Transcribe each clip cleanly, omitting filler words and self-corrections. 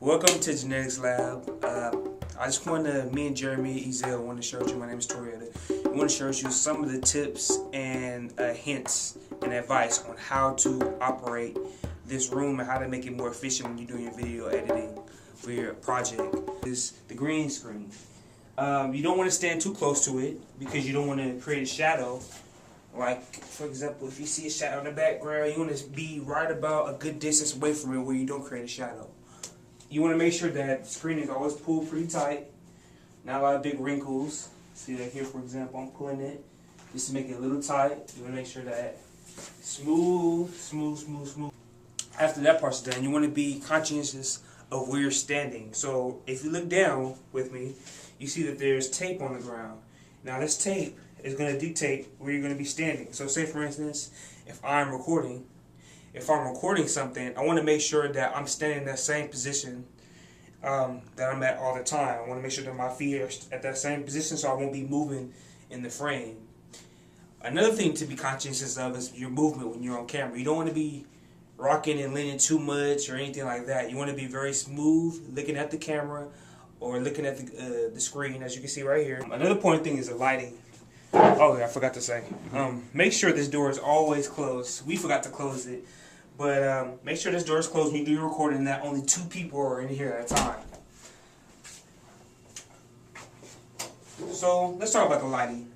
Welcome to Genetics Lab. Me and Jeremy Ezel want to show you, my name is Torietta. We want to show you some of the tips and hints and advice on how to operate this room and how to make it more efficient when you're doing your video editing for your project. This is the green screen. You don't want to stand too close to it because you don't want to create a shadow. Like, for example, if you see a shadow in the background, you want to be right about a good distance away from it where you don't create a shadow. You want to make sure that the screen is always pulled pretty tight. Not a lot of big wrinkles. See that here, for example, I'm pulling it just to make it a little tight. You want to make sure that smooth. After that part's done, you want to be conscientious of where you're standing. So if you look down with me, you see that there's tape on the ground. Now this tape is going to dictate where you're going to be standing. So say for instance, if I'm recording something, I want to make sure that I'm standing in that same position that I'm at all the time. I want to make sure that my feet are at that same position so I won't be moving in the frame. Another thing to be conscious of is your movement when you're on camera. You don't want to be rocking and leaning too much or anything like that. You want to be very smooth looking at the camera or looking at the screen, as you can see right here. Another important thing is the lighting. Oh yeah, I forgot to say. Make sure this door is always closed. We forgot to close it. But make sure this door is closed when you do your recording and that only 2 people are in here at a time. So let's talk about the lighting.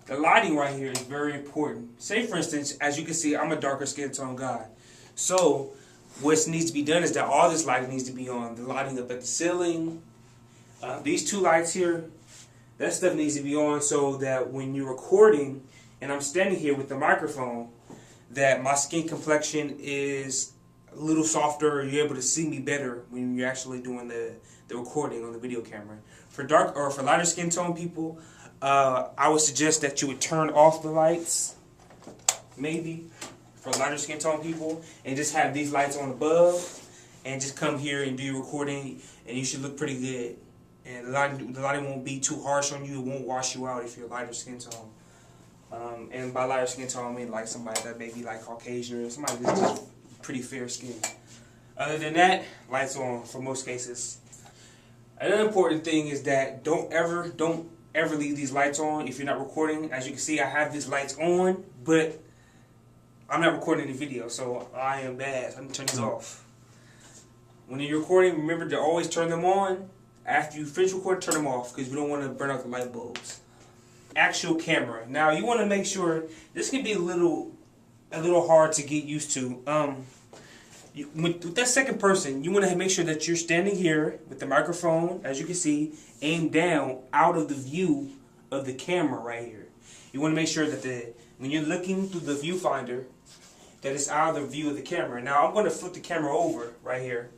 The lighting right here is very important. Say for instance, as you can see, I'm a darker skin tone guy. So what needs to be done is that all this lighting needs to be on. The lighting up at the ceiling, these 2 lights here, that stuff needs to be on so that when you're recording and I'm standing here with the microphone, that my skin complexion is a little softer. You're able to see me better when you're actually doing the recording on the video camera. For dark or for lighter skin tone people, I would suggest that you would turn off the lights, maybe, for lighter skin tone people, and just have these lights on above, and just come here and do your recording, and you should look pretty good. And the lighting won't be too harsh on you. It won't wash you out if you're lighter skin tone. And by lighter skin tone, I mean like somebody that may be like Caucasian or somebody that's just pretty fair skin. Other than that, lights on for most cases. Another important thing is that don't ever leave these lights on if you're not recording. As you can see, I have these lights on, but I'm not recording the video, so I am bad. I'm gonna turn these off. When you're recording, remember to always turn them on. After you finish recording, turn them off because we don't want to burn out the light bulbs. Actual camera. Now you want to make sure this can be a little hard to get used to. With that second person, you want to make sure that you're standing here with the microphone, as you can see, aimed down out of the view of the camera right here. You want to make sure that when you're looking through the viewfinder, that it's out of the view of the camera. Now I'm going to flip the camera over right here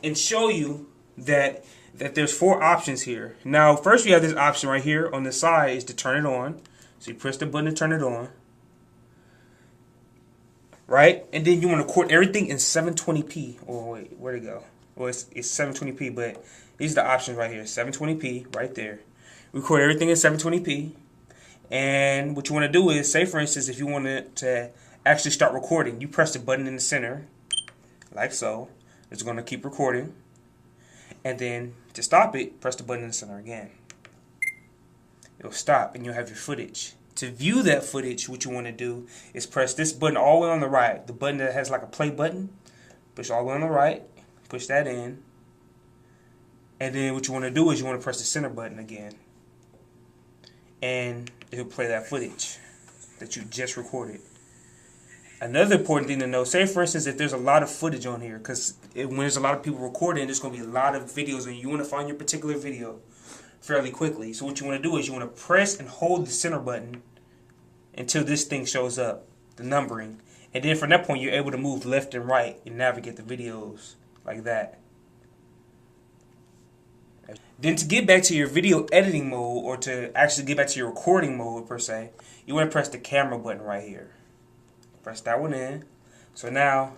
and show you that there's 4 options here. Now first you have this option right here on the side is to turn it on. So you press the button to turn it on. Right? And then you want to record everything in 720p. Oh wait, where'd it go? Well, it's 720p, but these are the options right here. 720p right there. Record everything in 720p. And what you want to do is, say for instance, if you want to actually start recording, you press the button in the center, like so. It's going to keep recording. And then to stop it, press the button in the center again. It'll stop and you'll have your footage. To view that footage, what you want to do is press this button all the way on the right. The button that has like a play button. Push all the way on the right. Push that in. And then what you want to do is you want to press the center button again. And it'll play that footage that you just recorded. Another important thing to know, say for instance if there's a lot of footage on here, because when there's a lot of people recording, there's going to be a lot of videos and you want to find your particular video fairly quickly. So what you want to do is you want to press and hold the center button until this thing shows up, the numbering. And then from that point you're able to move left and right and navigate the videos like that. Then to get back to your video editing mode, or to actually get back to your recording mode per se, you want to press the camera button right here. Press that one in. So now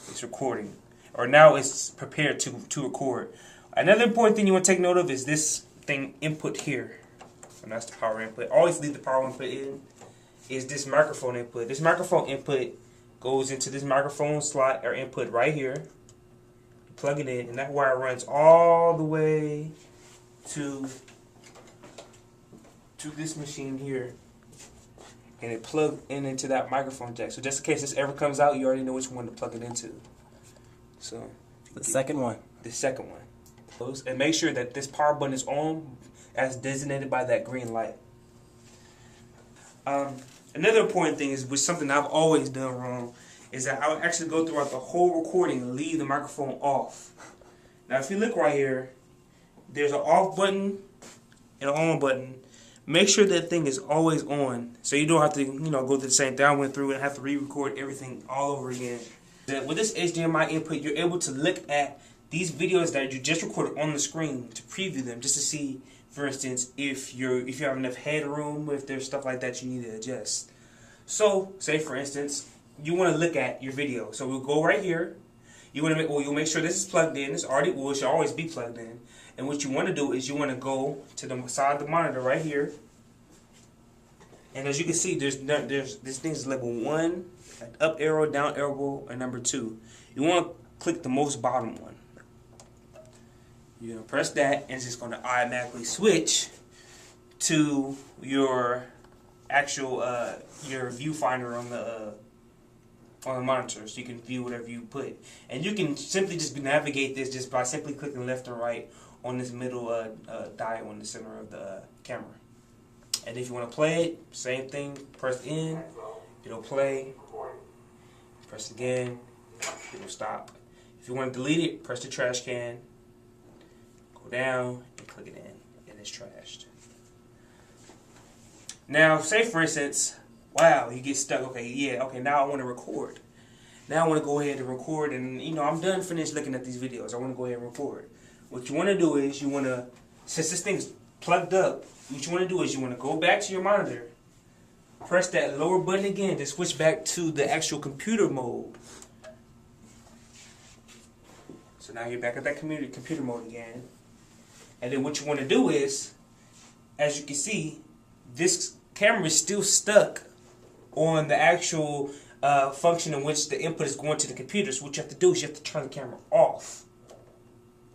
it's recording. Or now it's prepared to record. Another important thing you want to take note of is this thing input here. And that's the power input. Always leave the power input in. Is this microphone input. This microphone input goes into this microphone slot or input right here. plug it in, and that wire runs all the way to this machine here, and it plugs into that microphone jack. So just in case this ever comes out, you already know which one to plug it into. So the second one. The second one. And make sure that this power button is on as designated by that green light. Another important thing is, which something I've always done wrong, is that I'll actually go throughout the whole recording and leave the microphone off. Now if you look right here, there's an off button and an on button. Make sure that thing is always on, so you don't have to, go through the same thing I went through and have to re-record everything all over again. With this HDMI input, you're able to look at these videos that you just recorded on the screen to preview them, just to see, for instance, if you have enough headroom, if there's stuff like that you need to adjust. So, say for instance, you want to look at your video. So we'll go right here. You'll make sure this is plugged in. It should always be plugged in. And what you want to do is you want to go to the side of the monitor right here. And as you can see, there's this thing's labeled 1, up arrow, down arrow, and number 2. You want to click the most bottom one. You're going to press that, and it's just going to automatically switch to your actual your viewfinder on the monitor, so you can view whatever you put. And you can simply just navigate this just by simply clicking left and right on this middle dial in the center of the camera. And if you want to play it, same thing, press in, it'll play, press again, it'll stop. If you want to delete it, press the trash can, go down and click it in, and it's trashed. Now, say for instance, wow, you get stuck, okay, now I want to record. Now I want to go ahead and record, and I'm done finished looking at these videos. I want to go ahead and record. What you want to do is since this thing's plugged up, what you want to do is you want to go back to your monitor, press that lower button again to switch back to the actual computer mode. So now you're back at that computer mode again. And then what you want to do is, as you can see, this camera is still stuck on the actual function in which the input is going to the computer. So what you have to do is you have to turn the camera off.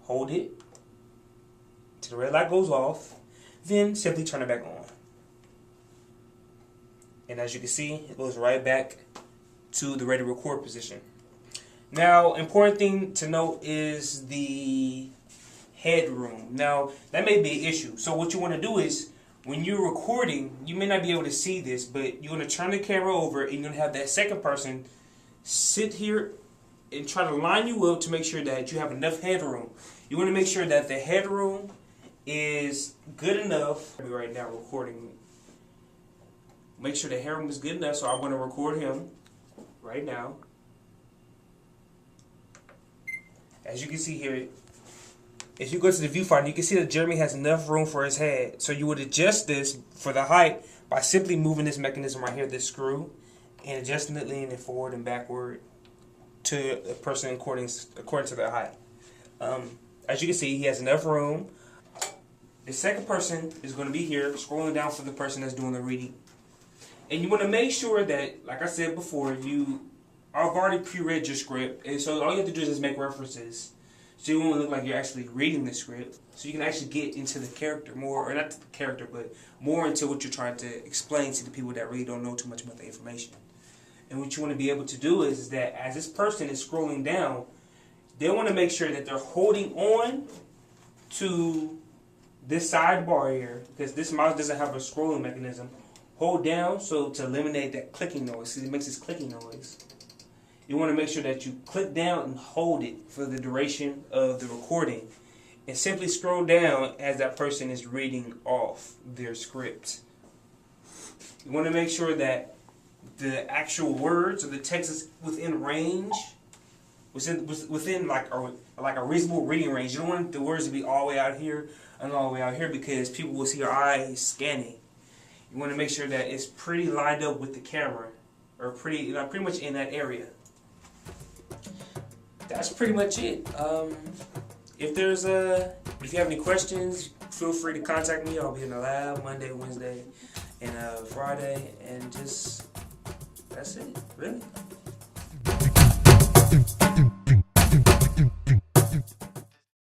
Hold it till the red light goes off, then simply turn it back on. And as you can see, it goes right back to the ready to record position. Now, important thing to note is the headroom. Now, that may be an issue. So what you want to do is, when you're recording, you may not be able to see this, but you're going to turn the camera over and you're going to have that second person sit here and try to line you up to make sure that you have enough headroom. You want to make sure that the headroom is good enough. Right now recording. Make sure the headroom is good enough, so I'm going to record him right now. As you can see here, if you go to the viewfinder, you can see that Jeremy has enough room for his head. So you would adjust this for the height by simply moving this mechanism right here, this screw, and adjusting it, leaning it forward and backward to a person according to their height. As you can see, he has enough room. The second person is going to be here, scrolling down for the person that's doing the reading. And you want to make sure that, like I said before, I've already pre-read your script, and so all you have to do is just make references. So you won't look like you're actually reading the script. So you can actually get into the character more, or not the character, but more into what you're trying to explain to the people that really don't know too much about the information. And what you want to be able to do is that as this person is scrolling down, they want to make sure that they're holding on to this sidebar here, because this mouse doesn't have a scrolling mechanism. Hold down so to eliminate that clicking noise. See, it makes this clicking noise. You want to make sure that you click down and hold it for the duration of the recording. And simply scroll down as that person is reading off their script. You want to make sure that the actual words or the text is within range, within like a reasonable reading range. You don't want the words to be all the way out here and all the way out here, because people will see your eyes scanning. You want to make sure that it's pretty lined up with the camera, or pretty much in that area. That's pretty much it. If you have any questions, feel free to contact me. I'll be in the lab Monday, Wednesday, and Friday, and that's it, really.